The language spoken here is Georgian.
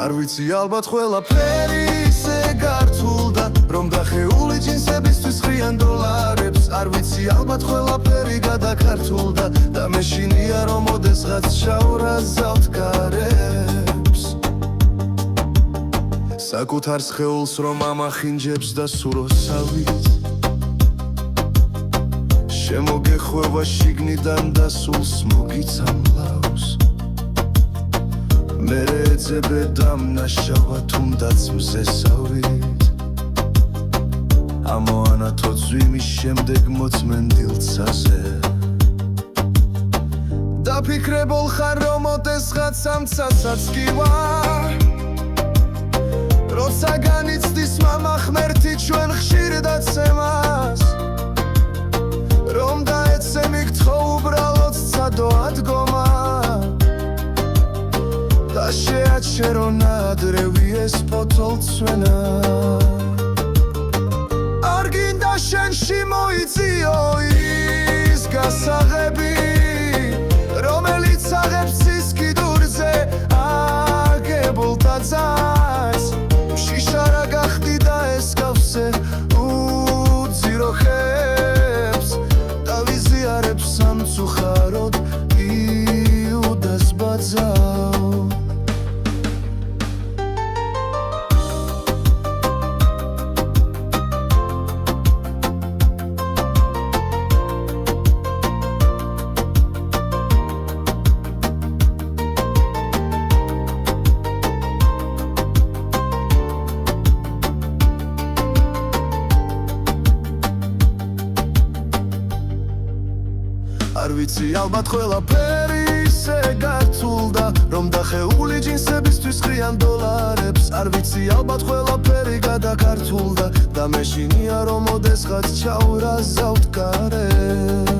არ ვიცი ალბათ ყველაფერი ისე გართულდა რომ დახეული ჯინსებისთვის ხრიან დოლარებს არ ვიცი ალბათ ყველაფერი გადაქართულდა და მეშინია რომ ოდესღაც ჩავრაზავთ გარებს საკუთარ სხეულს რომ ამახინჯებს და სუროსავით შემოგეხვევა შიგნიდან და სულს მოგიცამლავს მერე ეძებე დამნაშავა თუნდაც მზესავით ამოანათო ძვიმის შემდეგ მოწმენ დილცაზე დაფიქრებულ ხარ რომ ოდესღაც ამცაცაც კი ვარ როცა განიცდის მამა ღმერთი ჩვენ ხშირ დაცემას რომ დაეცემი გთხოვ უბრალოდ ცადო ადგომა და შეაჩერო ნადრევი ეს ფოთოლცვენა არ გინდა შენში მოიწიო ის გასაღები რომელიც აღებს ის კიდურზე აგებულ ტაძარს შიშარა გახდი და ეს გავსე უძირო ხებს და ვიზიარებს სამწუხაროდ იუდას ბაძავ არ ვიცი ალბათ ყველაფერი ისე გართულდა რომ დახეული ჯინსებისთვის ხრიან დოლარებს არ ვიცი ალბათ ყველაფერი გადაქართულდა და მეშინია რომ ოდესღაც ჩავრაზავთ გარებს